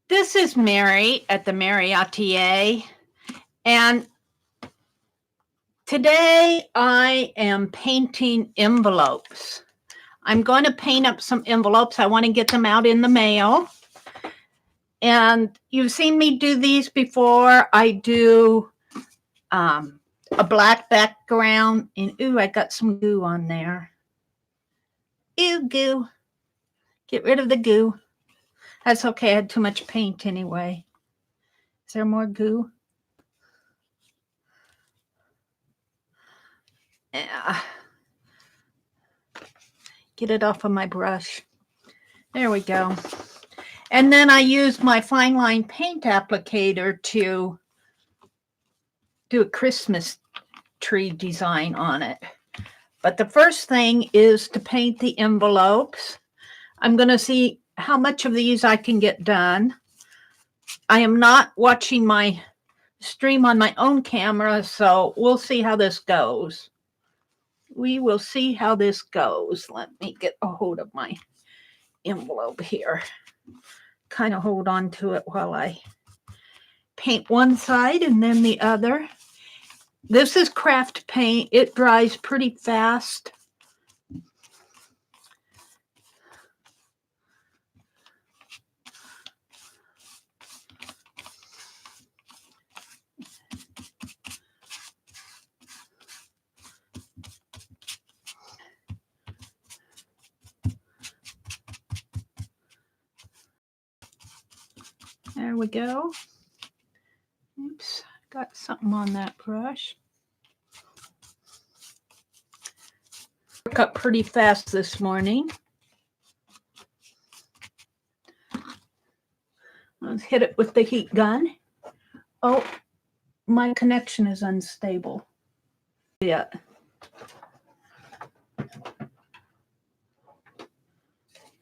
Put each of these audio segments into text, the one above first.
This is Mary at the.meri.atelier, and today I am painting envelopes. I'm going to paint up some envelopes. I want to get them out in the mail. And you've seen me do these before. I do a black background, and ooh, I got some goo on there. Ew, goo. Get rid of the goo. That's okay. I had too much paint anyway. Is there more goo? Yeah. Get it off of my brush. There we go. And then I use my Fineline Paint Applicator to do a Christmas tree design on it. But the first thing is to paint the envelopes. I'm going to see how much of these I can get done. I am not watching my stream on my own camera, so we'll see how this goes. We will see how this goes. Let me get a hold of my envelope here. Kind of hold on to it while I paint one side and then the other. This is craft paint. It dries pretty fast. There we go. Oops, got something on that brush. Work up pretty fast this morning. Let's hit it with the heat gun. Oh, my connection is unstable. Yeah.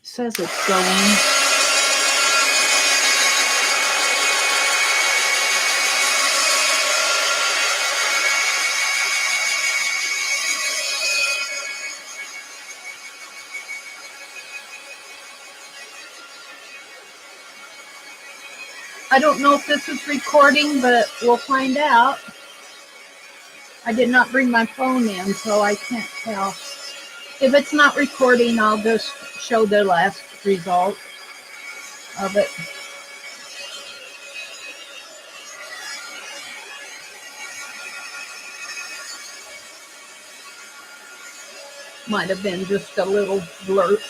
Says it's going. I don't know if this is recording, but we'll find out. I did not bring my phone in, so I can't tell. If it's not recording, I'll just show the last result of it. Might have been just a little blurt.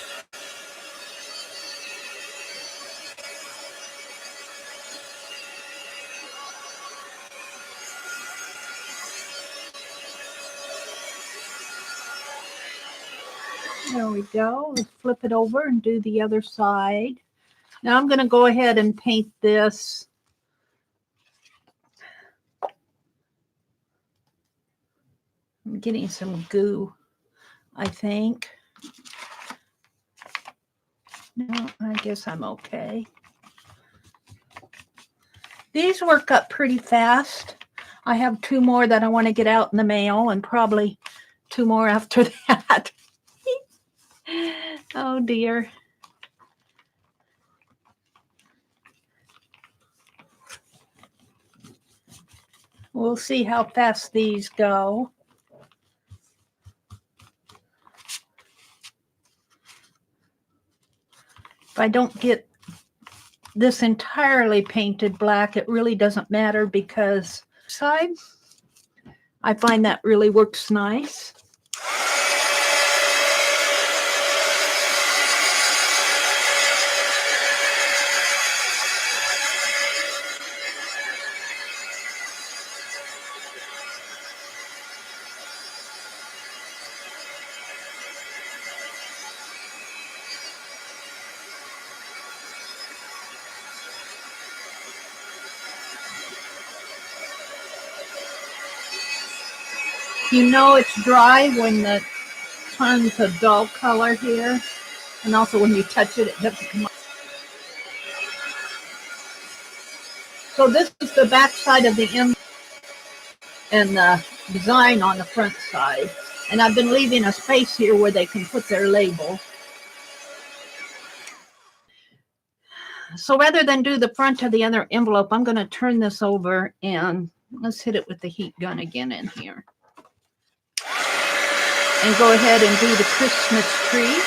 There we go. Let's flip it over and do the other side. Now I'm going to go ahead and paint this. I'm getting some goo, I think. No, I guess I'm okay. These work up pretty fast. I have 2 more that I want to get out in the mail, and probably 2 more after that. Oh dear. We'll see how fast these go. If I don't get this entirely painted black, it really doesn't matter, because side, I find that really works nice. You know it's dry when it turns a dull color here, and also when you touch it, it doesn't come up. So this is the back side of the envelope and the design on the front side. And I've been leaving a space here where they can put their label. So rather than do the front of the other envelope, I'm going to turn this over and let's hit it with the heat gun again in here. And go ahead and do the Christmas tree.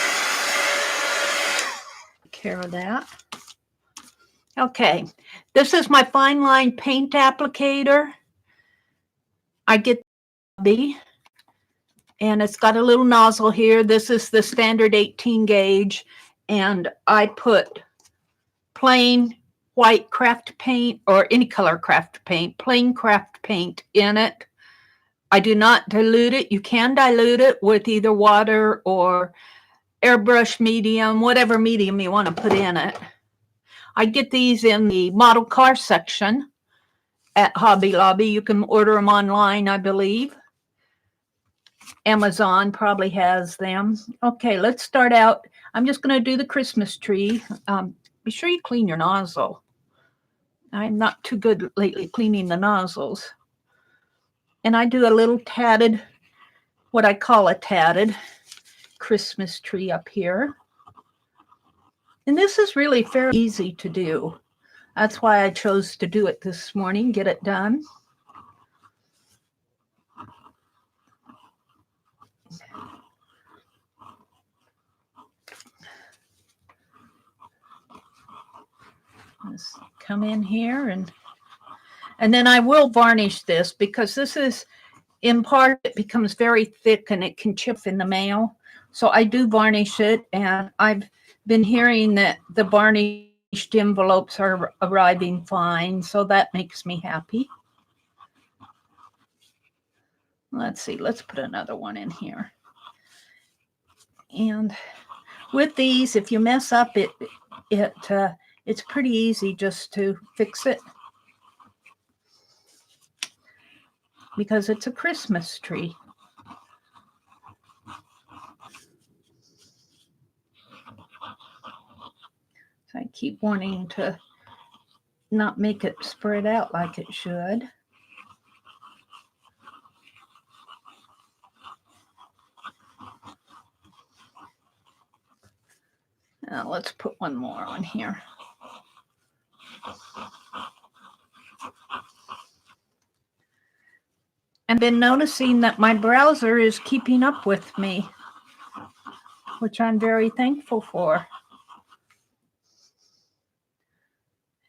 Take care of that. Okay, this is my Fineline Paint Applicator. I get the and it's got a little nozzle here. This is the standard 18 gauge, and I put plain white craft paint or any color craft paint, plain craft paint in it. I do not dilute it. You can dilute it with either water or airbrush medium, whatever medium you want to put in it. I get these in the model car section at Hobby Lobby. You can order them online, I believe. Amazon probably has them. Okay, let's start out. I'm just going to do the Christmas tree. Be sure you clean your nozzle. I'm not too good lately cleaning the nozzles. And I do a little tatted, what I call a tatted Christmas tree up here. And this is really fairly easy to do. That's why I chose to do it this morning, get it done. Let's come in here and then I will varnish this because this is, in part, it becomes very thick and it can chip in the mail. So I do varnish it, and I've been hearing that the varnished envelopes are arriving fine, so that makes me happy. Let's see, let's put another one in here. And with these, if you mess up, it's pretty easy just to fix it because it's a Christmas tree. So I keep wanting to not make it spread out like it should. Now let's put one more on here. I've been noticing that my browser is keeping up with me, which I'm very thankful for.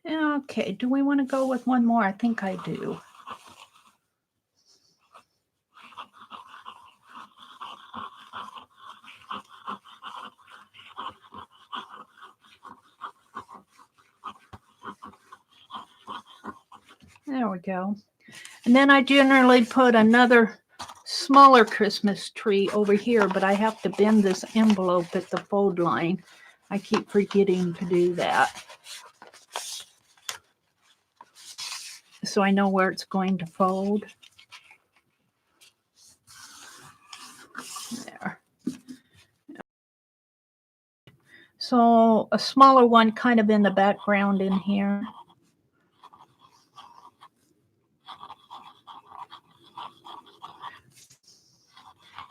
Okay, do we want to go with one more? I think I do. There we go. And then I generally put another smaller Christmas tree over here, but I have to bend this envelope at the fold line. I keep forgetting to do that. So I know where it's going to fold. There. So a smaller one kind of in the background in here.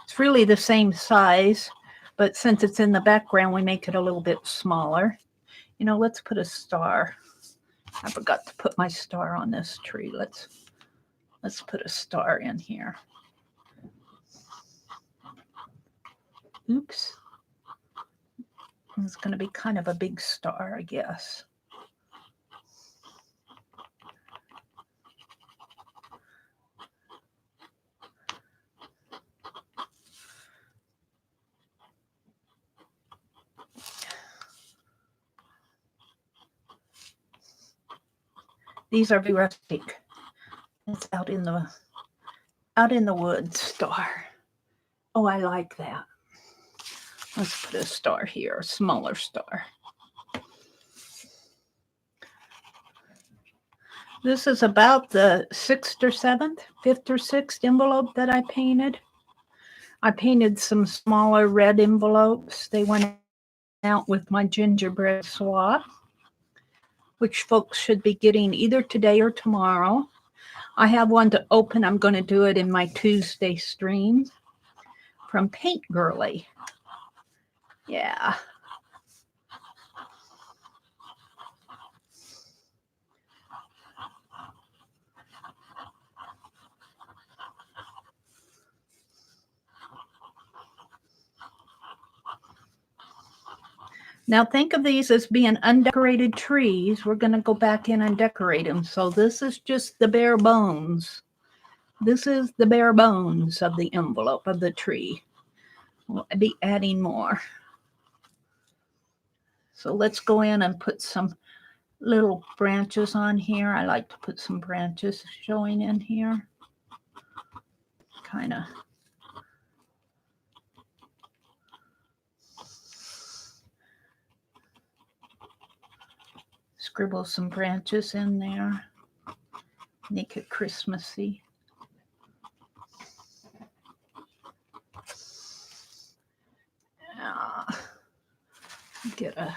It's really the same size, but since it's in the background, we make it a little bit smaller. You know, let's put a star. I forgot to put my star on this tree. Let's put a star in here. Oops. It's going to be kind of a big star, I guess. These are very rustic. It's out in the woods star. Oh, I like that. Let's put a star here, a smaller star. This is about the 5th or 6th envelope that I painted. I painted some smaller red envelopes. They went out with my gingerbread swap, which folks should be getting either today or tomorrow. I have one to open. I'm going to do it in my Tuesday stream from Paint Girly. Yeah. Now think of these as being undecorated trees. We're going to go back in and decorate them. So this is just the bare bones. This is the bare bones of the envelope of the tree. We'll be adding more. So let's go in and put some little branches on here. I like to put some branches showing in here. Kind of scribble some branches in there. Make it Christmassy. Get a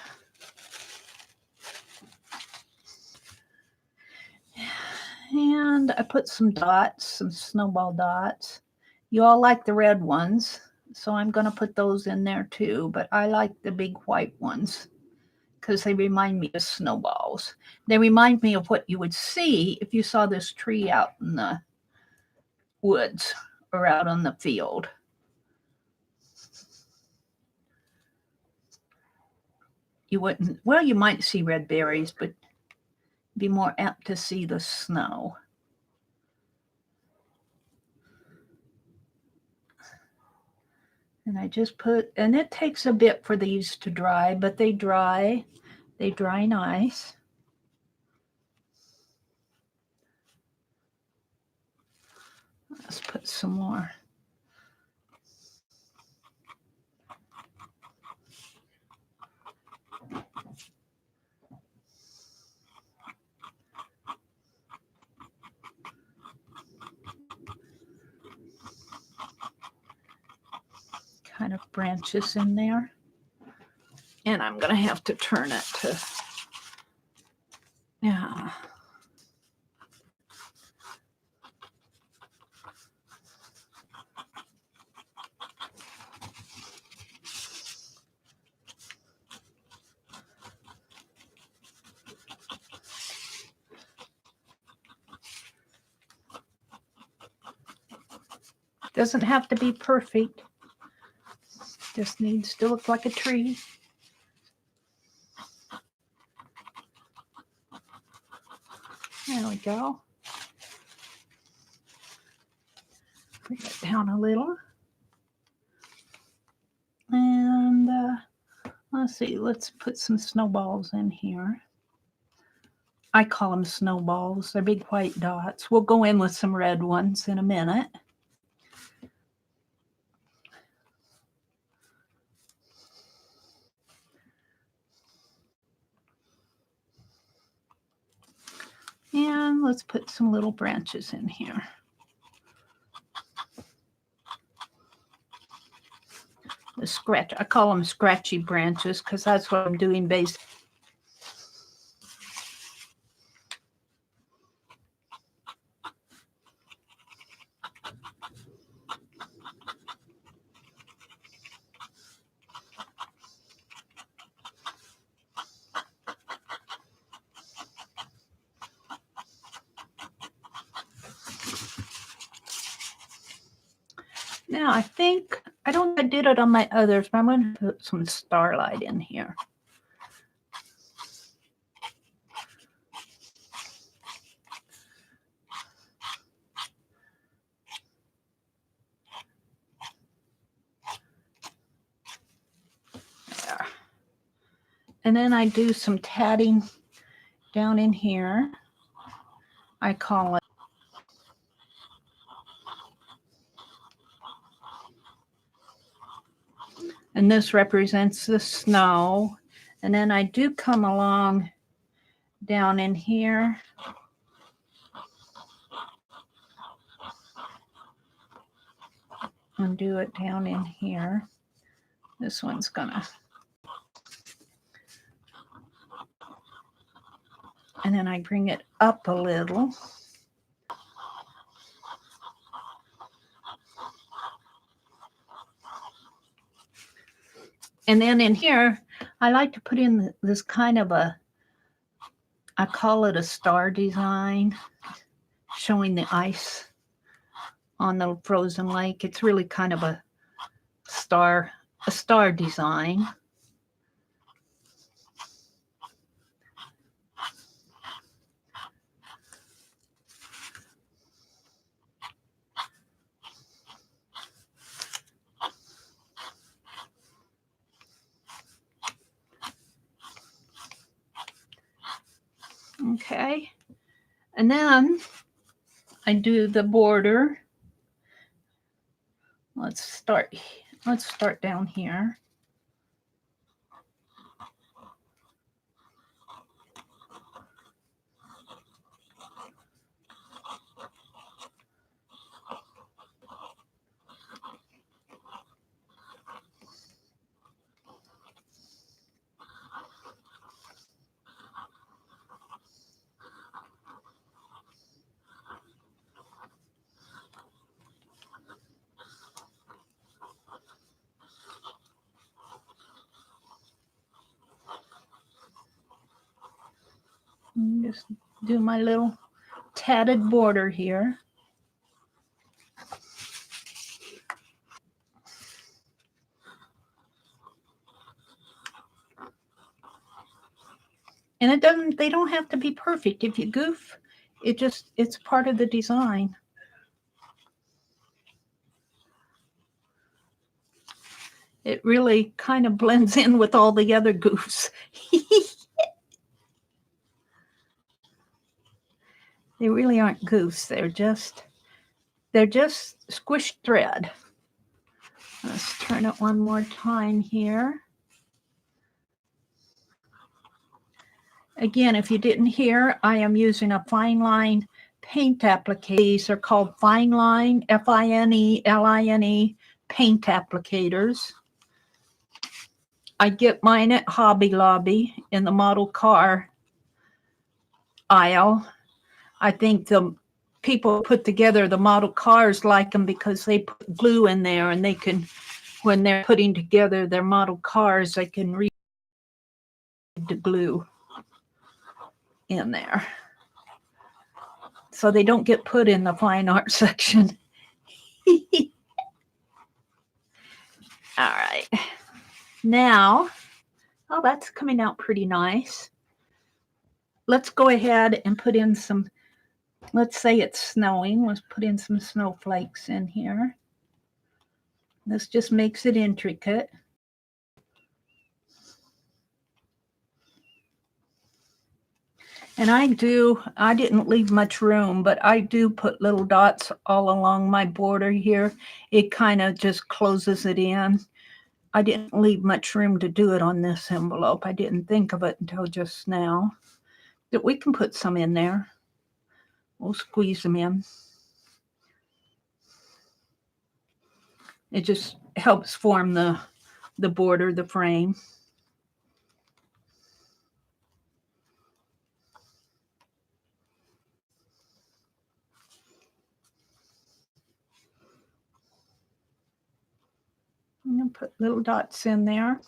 and I put some dots, some snowball dots. You all like the red ones, so I'm going to put those in there too, but I like the big white ones because they remind me of snowballs. They remind me of what you would see if you saw this tree out in the woods or out on the field. You wouldn't, well, you might see red berries, but be more apt to see the snow. And I just put, and it takes a bit for these to dry, but they dry nice. Let's put some more. Kind of branches in there. And I'm going to have to turn it to, yeah. Doesn't have to be perfect. Just needs to look like a tree. There we go. Bring it down a little. And let's see, let's put some snowballs in here. I call them snowballs. They're big white dots. We'll go in with some red ones in a minute. And let's put some little branches in here. The scratch, I call them scratchy branches because that's what I'm doing basically. Now I think, I don't think I did it on my others, but I'm going to put some starlight in here. There. And then I do some tatting down in here. I call it and this represents the snow. And then I do come along down in here. And do it down in here. This one's gonna. And then I bring it up a little. And then in here, I like to put in this kind of a, I call it a star design, showing the ice on the frozen lake. It's really kind of a star design. Okay. And then I do the border. Let's start down here. Just do my little tatted border here. And they don't have to be perfect. If you goof, it's part of the design. It really kind of blends in with all the other goofs. They really aren't goofs. They're just squished thread. Let's turn it one more time here. Again, if you didn't hear, I am using a Fineline Paint Applicator. These are called Fineline, Fineline Paint Applicators. I get mine at Hobby Lobby in the model car aisle. I think the people put together the model cars like them because they put glue in there, and they can, when they're putting together their model cars, they can read the glue in there. So they don't get put in the fine art section. All right. Now, oh, that's coming out pretty nice. Let's go ahead and put in some, let's say it's snowing. Let's put in some snowflakes in here. This just makes it intricate. And I didn't leave much room, but I do put little dots all along my border here. It kind of just closes it in. I didn't leave much room to do it on this envelope. I didn't think of it until just now. That we can put some in there. We'll squeeze them in. It just helps form the border, the frame. I'm going to put little dots in there.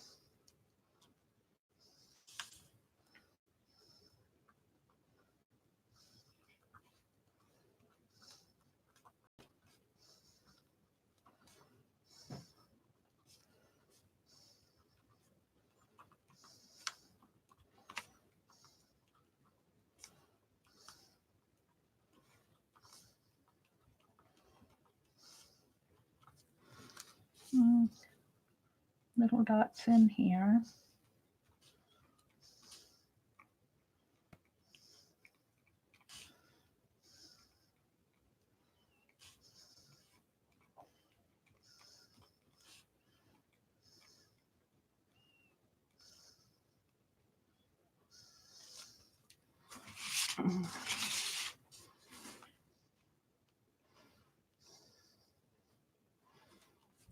Little dots in here.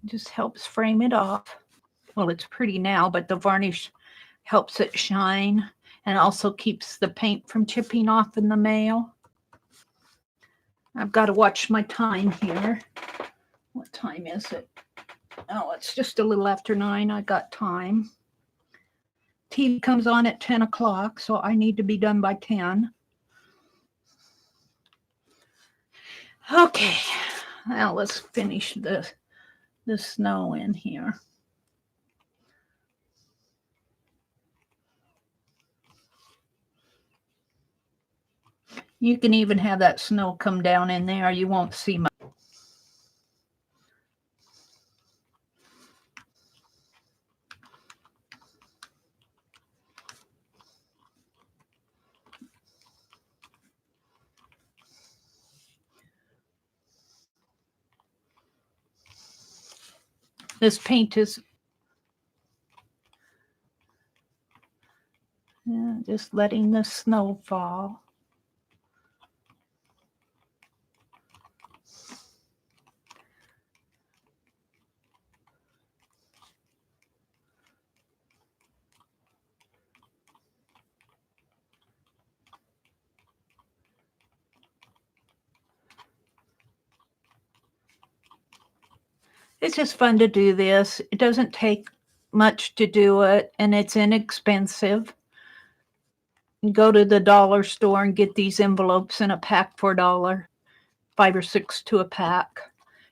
Just helps frame it off. Well, it's pretty now, but the varnish helps it shine and also keeps the paint from chipping off in the mail. I've got to watch my time here. What time is it? Oh, it's just a little after 9. I got time. TV comes on at 10 o'clock, so I need to be done by 10. Okay, now let's finish the snow in here. You can even have that snow come down in there. You won't see much. This paint is just letting the snow fall. It's just fun to do this. It doesn't take much to do it, and it's inexpensive. You go to the dollar store and get these envelopes in a pack for $1, 5 or 6 to a pack.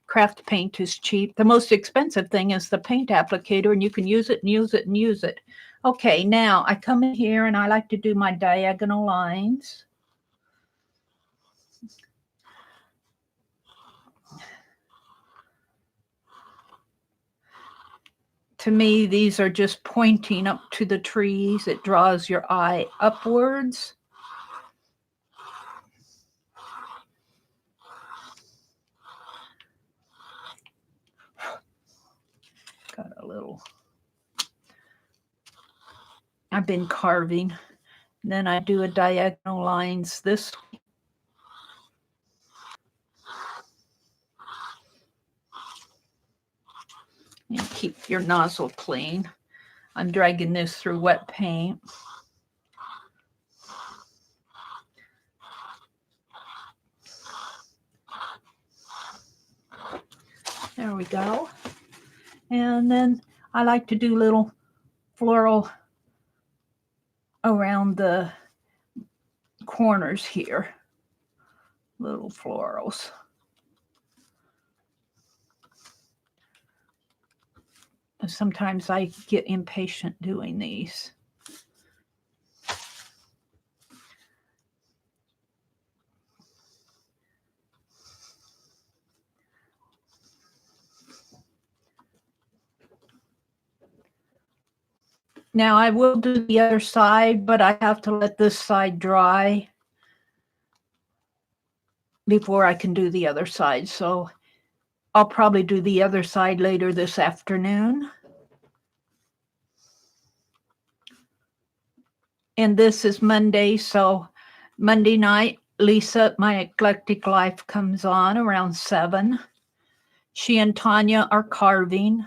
Craft paint is cheap. The most expensive thing is the paint applicator, and you can use it and use it and use it. Okay, now I come in here and I like to do my diagonal lines. To me, these are just pointing up to the trees. It draws your eye upwards. Got a little. I've been carving. Then I do a diagonal lines this way. And keep your nozzle clean. I'm dragging this through wet paint. There we go. And then I like to do little floral around the corners here. Little florals. Sometimes I get impatient doing these. Now I will do the other side, but I have to let this side dry before I can do the other side. So I'll probably do the other side later this afternoon. And this is Monday, so Monday night, Lisa, My Eclectic Life, comes on around 7. She and Tanya are carving.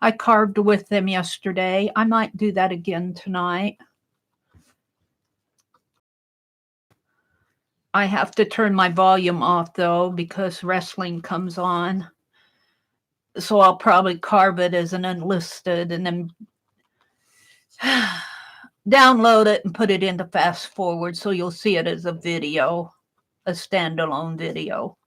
I carved with them yesterday. I might do that again tonight. I have to turn my volume off, though, because wrestling comes on. So I'll probably carve it as an unlisted and then download it and put it into fast forward so you'll see it as a video, a standalone video.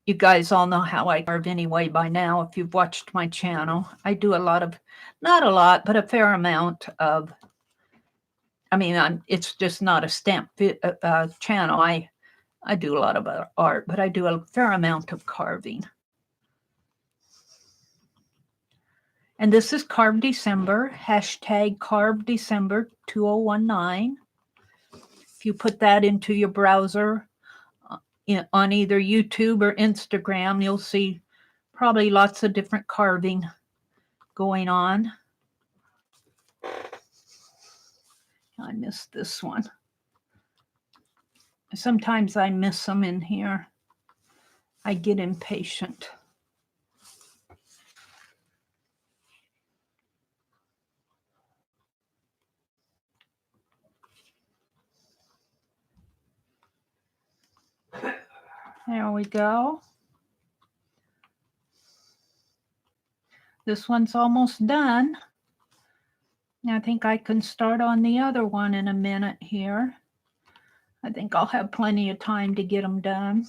You guys all know how I carve anyway by now if you've watched my channel. I do a lot of, not a lot, but a fair amount of, I mean, it's just not a stamp channel. I do a lot of art, but I do a fair amount of carving. And this is Carve December, hashtag Carve December 2019. If you put that into your browser on either YouTube or Instagram, you'll see probably lots of different carving going on. I missed this one. Sometimes I miss them in here. I get impatient. There we go. This one's almost done. I think I can start on the other one in a minute here. I think I'll have plenty of time to get them done.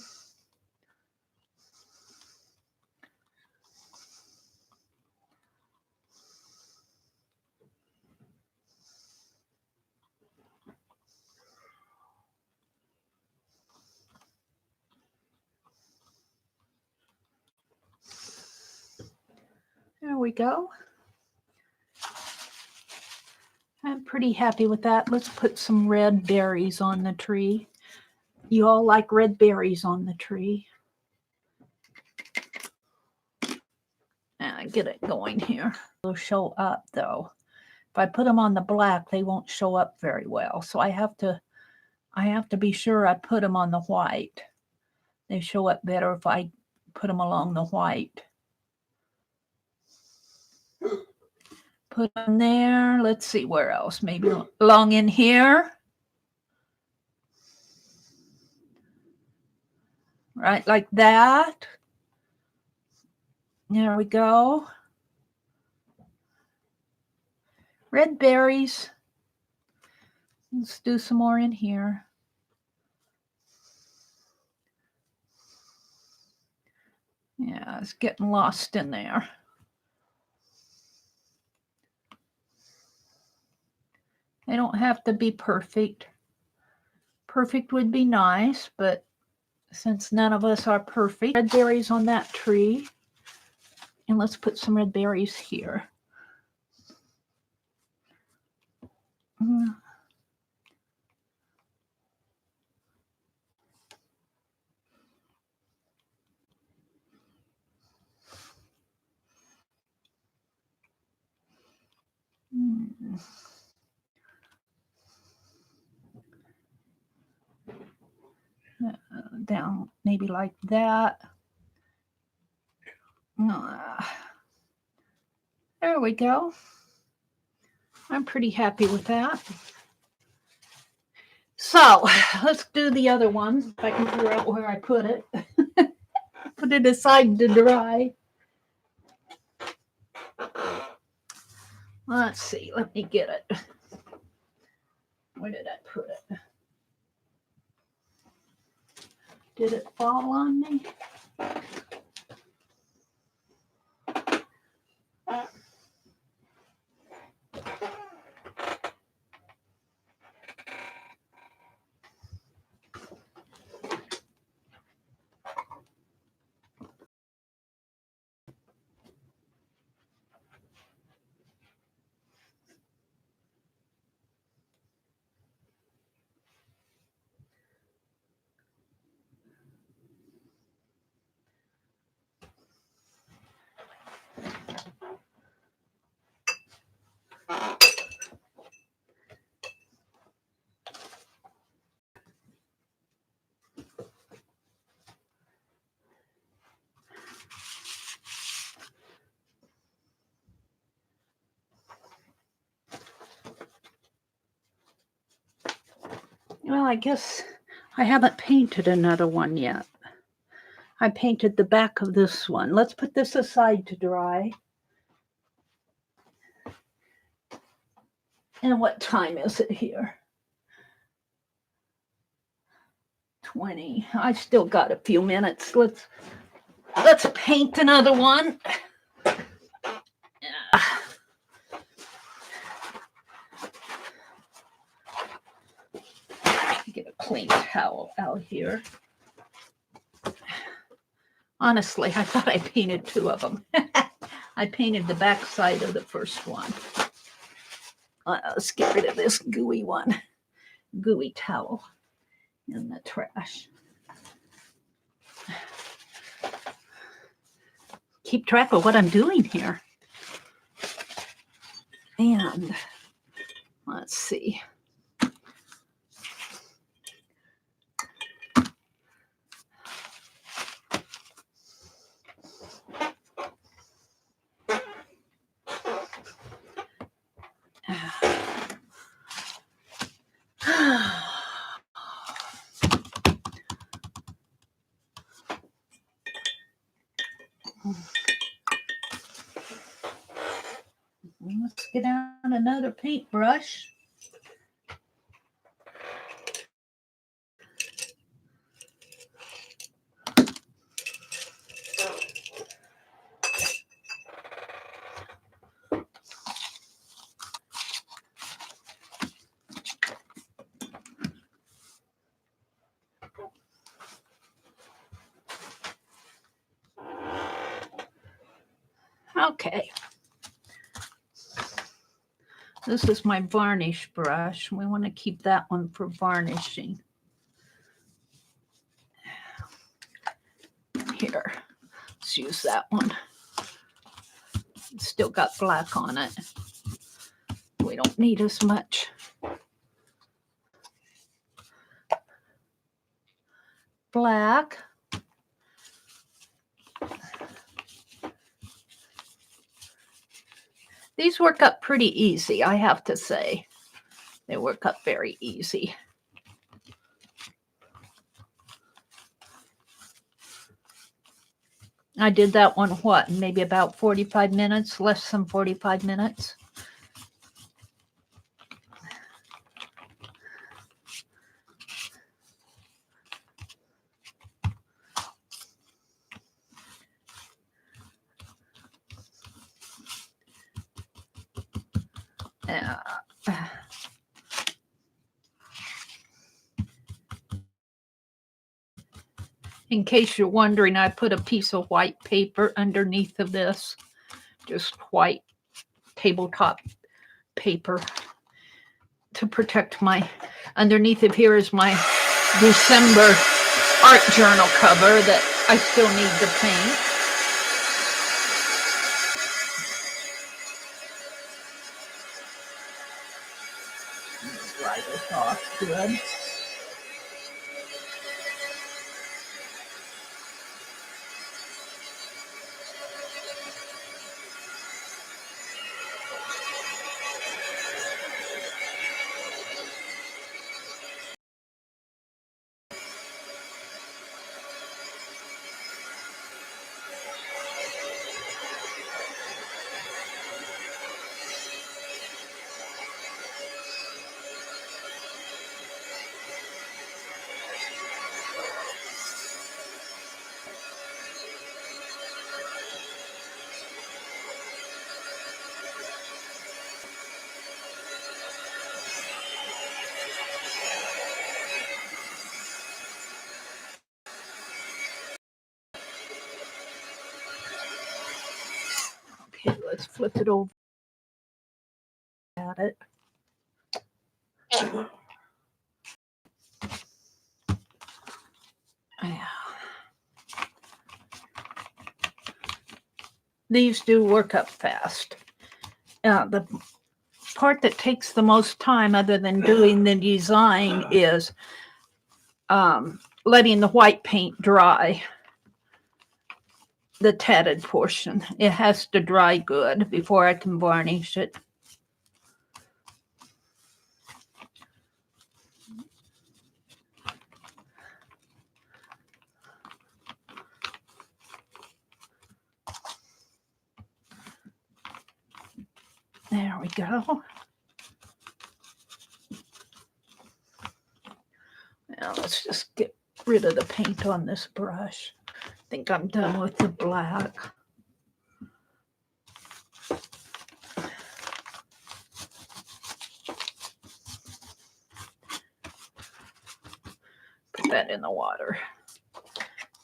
There we go. I'm pretty happy with that. Let's put some red berries on the tree. You all like red berries on the tree. get it going here. They'll show up though. If I put them on the black, they won't show up very well. So I have to be sure I put them on the white. They show up better if I put them along the white. Put them there. Let's see where else. Maybe along in here. Right, like that. There we go. Red berries. Let's do some more in here. Yeah, it's getting lost in there. They don't have to be perfect. Perfect would be nice, but since none of us are perfect, red berries on that tree. And let's put some red berries here. Down maybe like that. There we go. I'm pretty happy with that. So let's do the other one. If I can figure out where I put it. Put it aside to dry. Let's see. Let me get it. Where did I put it? Did it fall on me? Well, I guess I haven't painted another one yet. I painted the back of this one. Let's put this aside to dry. And what time is it here? 20. I still got a few minutes. Let's paint another one. Get a clean towel out here. Honestly, I thought I painted two of them. I painted the back side of the first one. Let's get rid of this gooey one. Gooey towel in the trash. Keep track of what I'm doing here. And let's see. Let's get out another paintbrush. Okay. This is my varnish brush. We want to keep that one for varnishing. Here, let's use that one. still got black on it. We don't need as much. Black. These work up pretty easy, I have to say. They work up very easy. I did that one, what, maybe about 45 minutes, less than 45 minutes. In case you're wondering, I put a piece of white paper underneath of this, just white tabletop paper to protect my, underneath of here is my December art journal cover that I still need to paint. Dry this off good. Okay, let's flip it over at it. Yeah. These do work up fast. The part that takes the most time, other than doing the design, is letting the white paint dry. The tatted portion. It has to dry good before I can varnish it. There we go. Now let's just get rid of the paint on this brush. I think I'm done with the black. Put that in the water.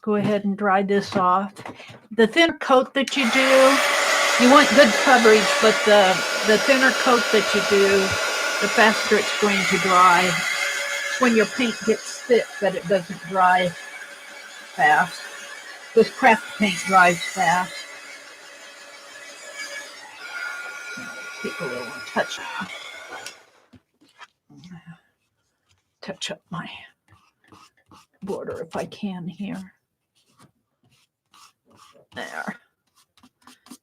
Go ahead and dry this off. The thinner coat that you do, you want good coverage, but the thinner coat that you do, the faster it's going to dry. When your paint gets thick, that it doesn't dry fast. This craft paint dries fast. Take a little touch up my border if I can here. There.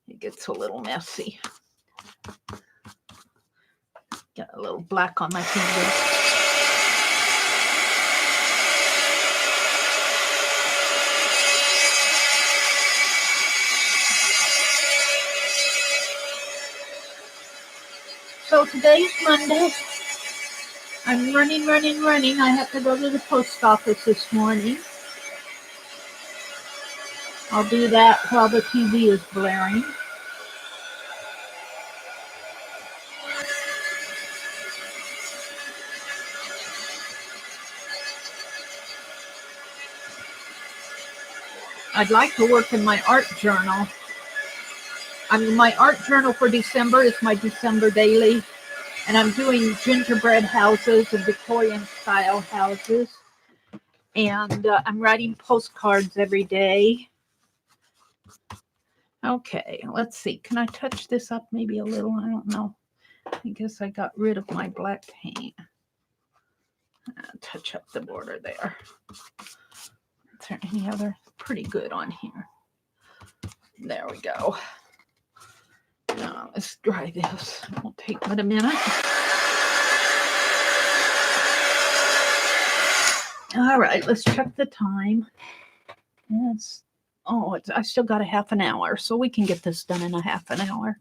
It gets a little messy. Got a little black on my fingers. So today's Monday. I'm running. I have to go to the post office this morning. I'll do that while the TV is blaring. I'd like to work in my art journal. My art journal for December is my December daily. And I'm doing gingerbread houses and Victorian style houses. And I'm writing postcards every day. Okay, let's see. Can I touch this up maybe a little? I don't know. I guess I got rid of my black paint. Touch up the border there. Is there any other? Pretty good on here. There we go. Now let's dry this. It won't take but a minute. All right, let's check the time. Yes. Oh, I still got a half an hour, so we can get this done in a half an hour.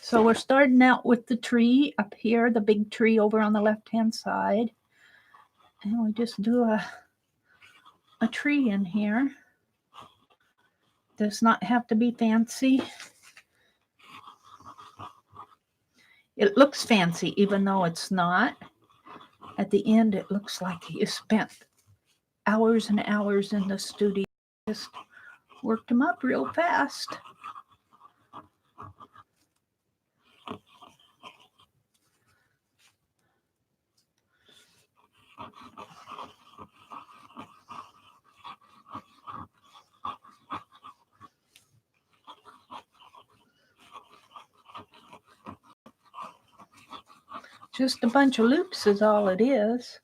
So we're starting out with the tree up here, the big tree over on the left-hand side. And we just do a tree in here. Does not have to be fancy. It looks fancy, even though it's not. At the end, it looks like you spent hours and hours in the studio. Just worked them up real fast. Just a bunch of loops is all it is.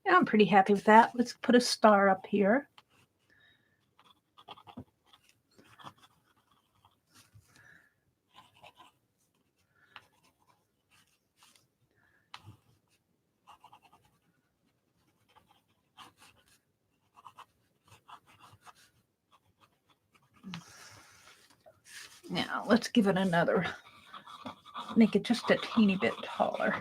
Yeah, I'm pretty happy with that. Let's put a star up here. Now, let's give it another, make it just a teeny bit taller.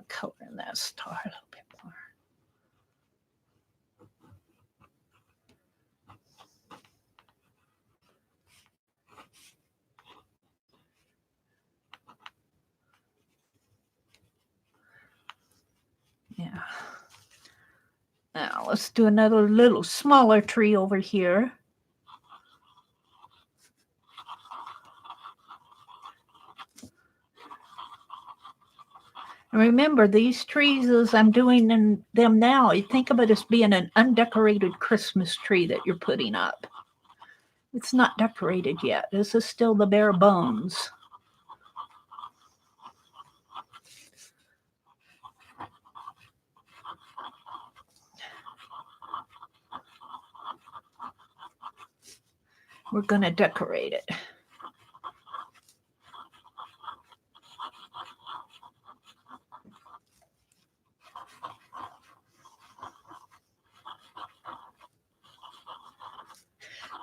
Color in that star a little bit more. Yeah. Now let's do another little smaller tree over here. And remember, these trees, as I'm doing them now, you think of it as being an undecorated Christmas tree that you're putting up. It's not decorated yet. This is still the bare bones. We're going to decorate it.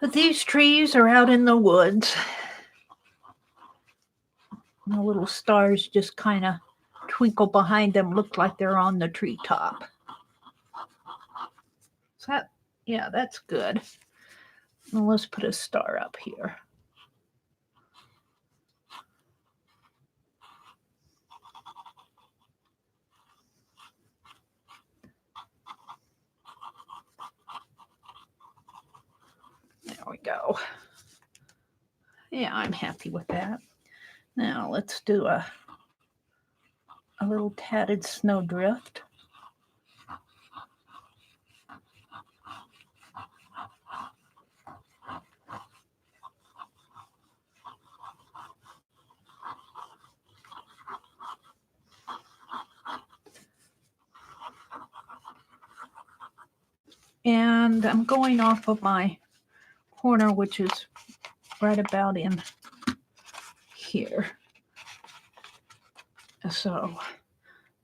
But these trees are out in the woods. And the little stars just kind of twinkle behind them, look like they're on the treetop. So that, yeah, that's good. Now let's put a star up here. There we go. Yeah, I'm happy with that. Now let's do a little tatted snowdrift. And I'm going off of my corner, which is right about in here. So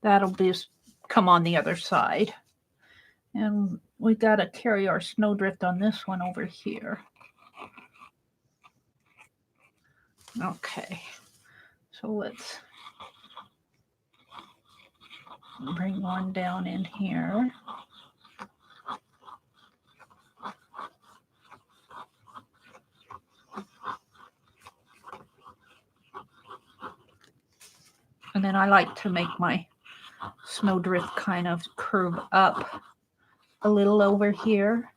that'll be come on the other side. And we got to carry our snowdrift on this one over here. Okay, so let's Bring one down in here. And then I like to make my snowdrift kind of curve up a little over here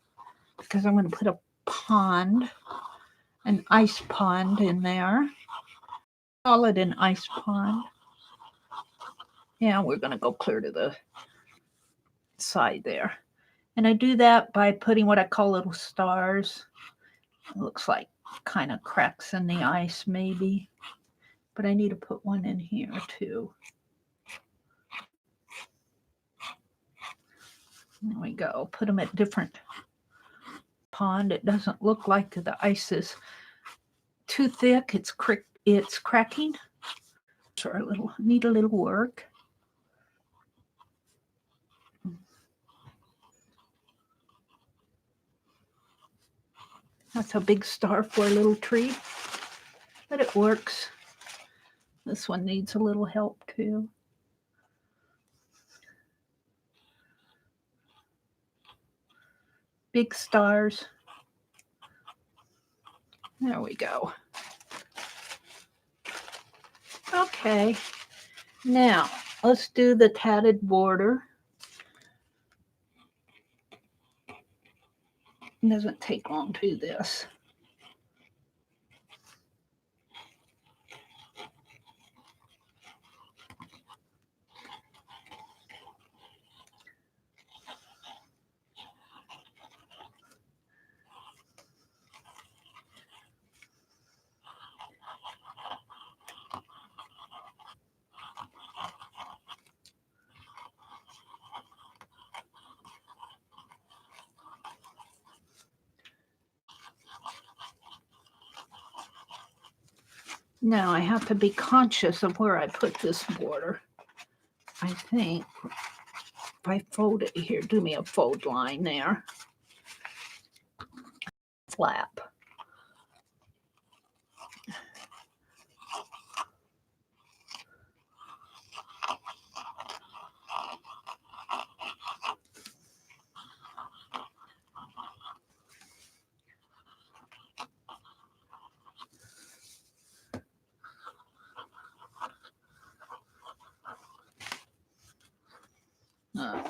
because I'm going to put a pond, an ice pond in there. Call it an ice pond. Yeah, we're going to go clear to the side there. And I do that by putting what I call little stars. It looks like kind of cracks in the ice maybe. But I need to put one in here too. There we go. Put them at different pond. It doesn't look like the ice is too thick. It's cracking. So a little need a little work. That's a big star for a little tree, but it works. This one needs a little help too. Big stars. There we go. Okay, now let's do the tatted border. It doesn't take long to do this. Now I have to be conscious of where I put this border. I think if I fold it here, do me a fold line there. Flap.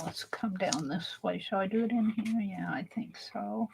Let's come down this way. Shall I do it in here? Yeah, I think so.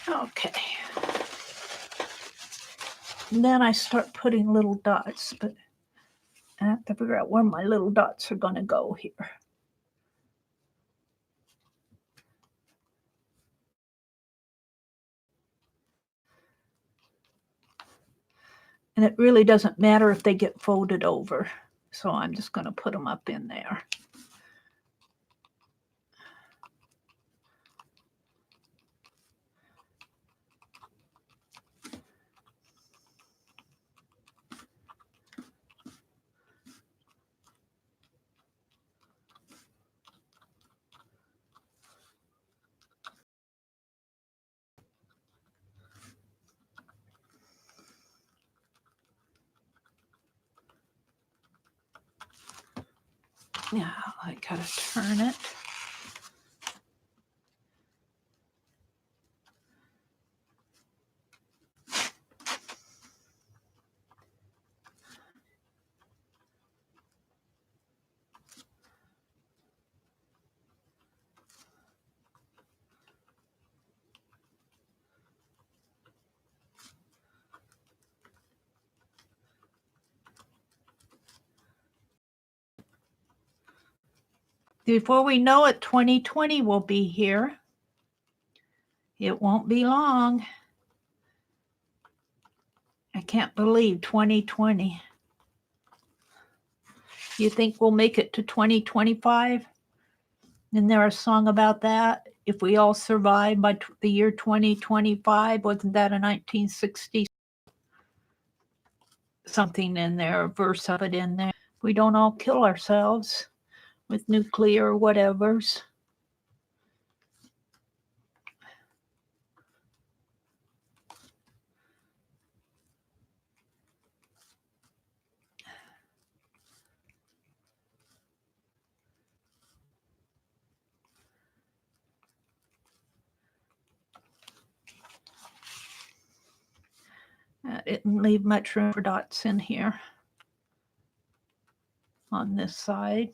Okay. And then I start putting little dots, but I have to figure out where my little dots are going to go here. And it really doesn't matter if they get folded over. So I'm just going to put them up in there. Now I gotta turn it. Before we know it, 2020 will be here. It won't be long. I can't believe 2020. You think we'll make it to 2025? Isn't there a song about that? If we all survive by the year 2025, wasn't that a 1960s something in there, a verse of it in there? We don't all kill ourselves with nuclear whatevers. I didn't leave much room for dots in here on this side.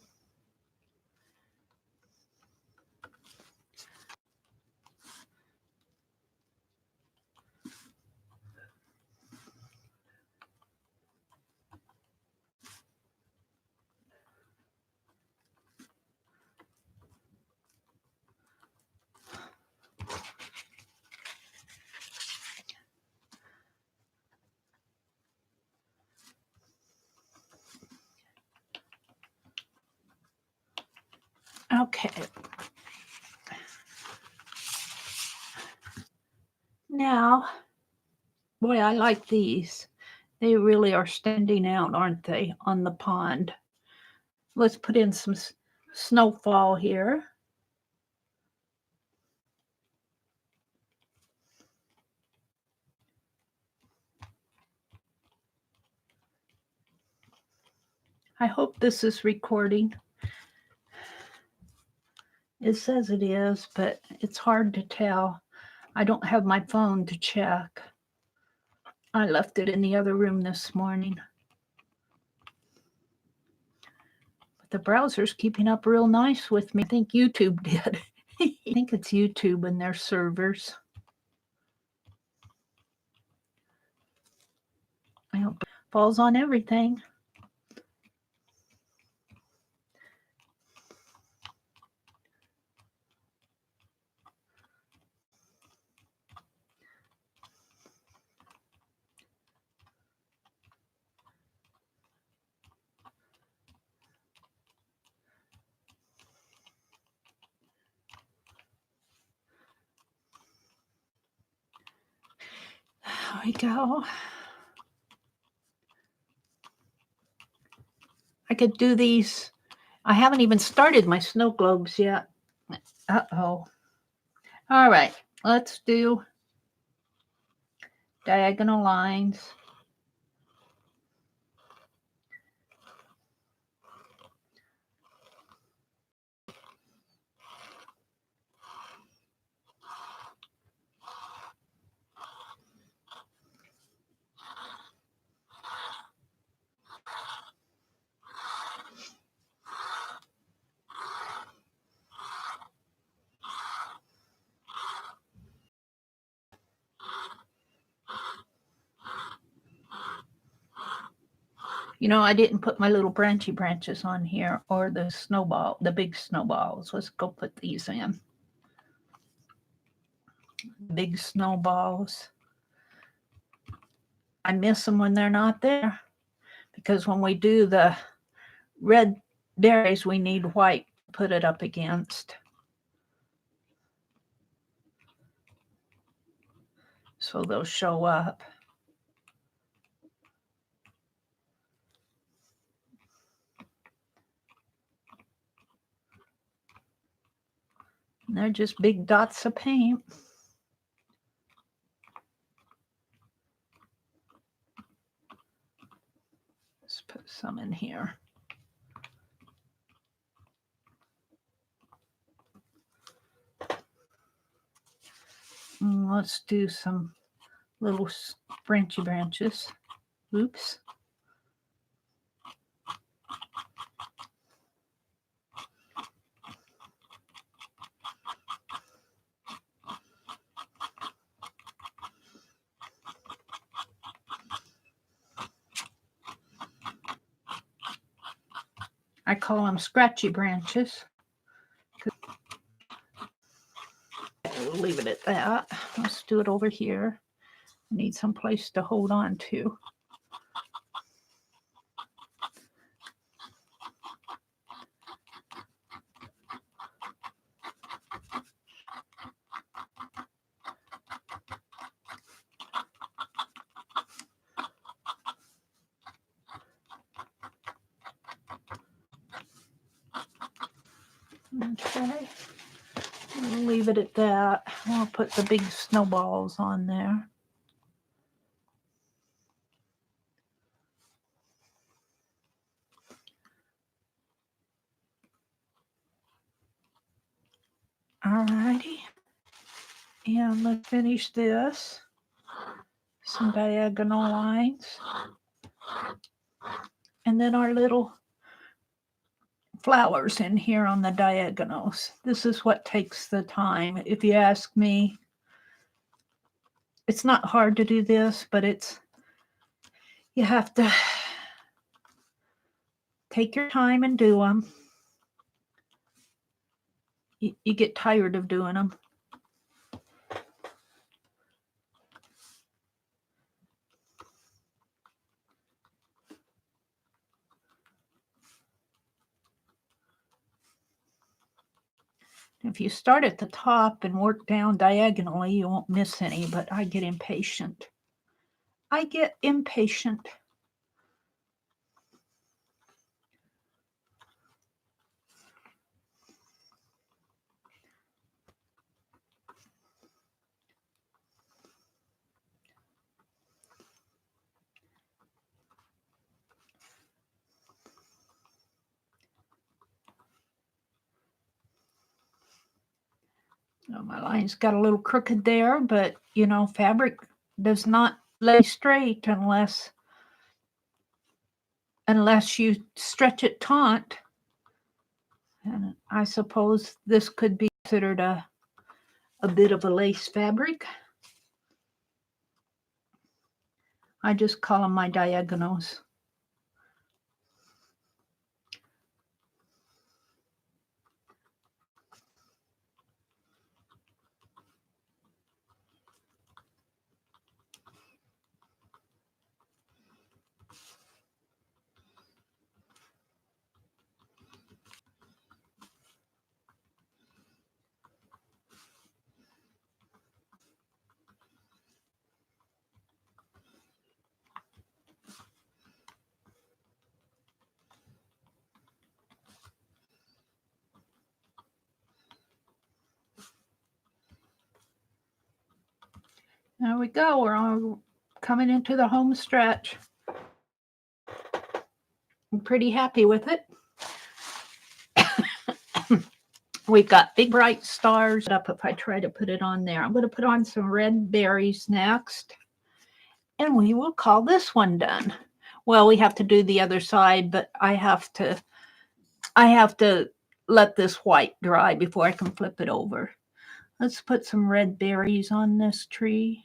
Okay. Now, boy, I like these. They really are standing out, aren't they, on the pond? Let's put in some snowfall here. I hope this is recording. It says it is, but it's hard to tell. I don't have my phone to check. I left it in the other room this morning. But the browser's keeping up real nice with me. I think YouTube did. I think it's YouTube and their servers. I hope it falls on everything. There we go. I could do these. I haven't even started my snow globes yet. Uh-oh. All right, let's do diagonal lines. You know, I didn't put my little branchy branches on here or the snowball, the big snowballs. Let's go put these in. Big snowballs. I miss them when they're not there because when we do the red berries, we need white to put it up against. So they'll show up. And they're just big dots of paint. Let's put some in here. And let's do some little branchy branches. Oops. I call them scratchy branches. We'll leave it at that. Let's do it over here. Need some place to hold on to. Okay, we'll leave it at that. I'll put the big snowballs on there. Alrighty, and let's finish this. Some diagonal lines. And then our little flowers in here on the diagonals. This is what takes the time. If you ask me, it's not hard to do this, but you have to take your time and do them. You get tired of doing them. If you start at the top and work down diagonally, you won't miss any, but I get impatient. I get impatient. Oh, my line's got a little crooked there, but you know, fabric does not lay straight unless you stretch it taut. And I suppose this could be considered a bit of a lace fabric. I just call them my diagonals. There we go. We're all coming into the home stretch. I'm pretty happy with it. We've got big bright stars up if I try to put it on there. I'm going to put on some red berries next. And we will call this one done. Well, we have to do the other side, but I have to let this white dry before I can flip it over. Let's put some red berries on this tree.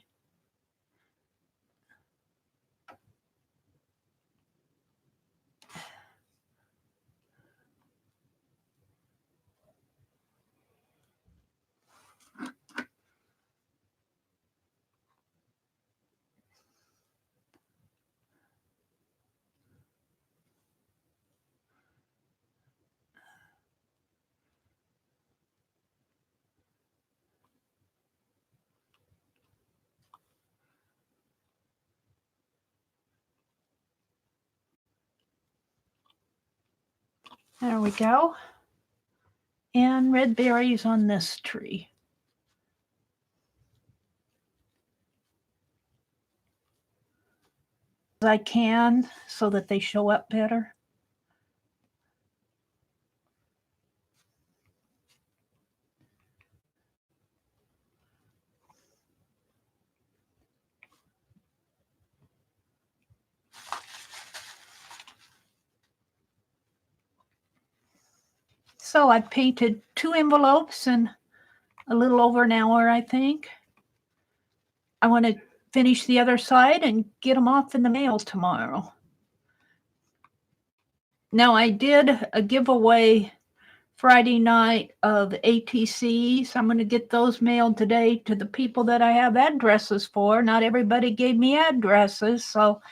There we go. And red berries on this tree. I can so that they show up better. So I've painted 2 envelopes in a little over an hour, I think. I want to finish the other side and get them off in the mail tomorrow. Now, I did a giveaway Friday night of ATCs. I'm going to get those mailed today to the people that I have addresses for. Not everybody gave me addresses, so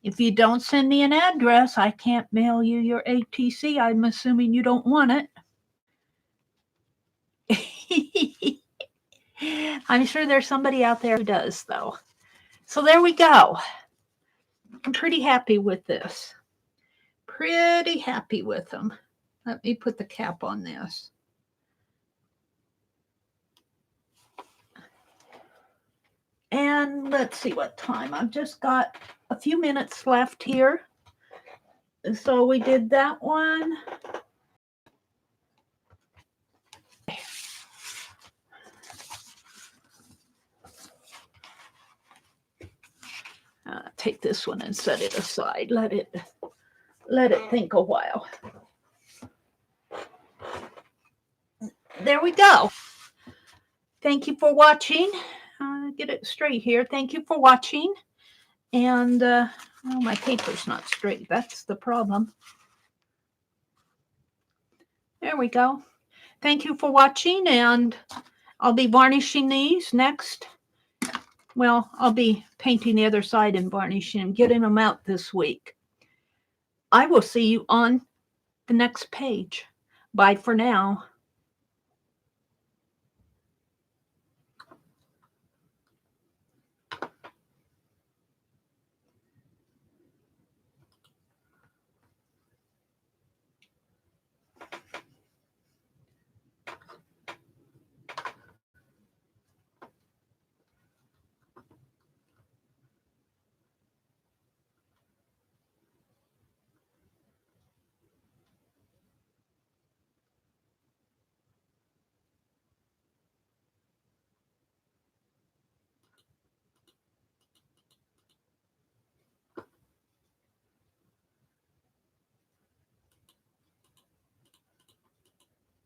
if you don't send me an address, I can't mail you your ATC. I'm assuming you don't want it. I'm sure there's somebody out there who does, though. So there we go. I'm pretty happy with this. Pretty happy with them. Let me put the cap on this. And let's see what time. I've just got a few minutes left here. So we did that one. Take this one and set it aside. Let it think a while. There we go. Thank you for watching. Get it straight here. Thank you for watching. And well, my paper's not straight. That's the problem. There we go. Thank you for watching, and I'll be varnishing these next. Well, I'll be painting the other side and varnishing them, getting them out this week. I will see you on the next page. Bye for now.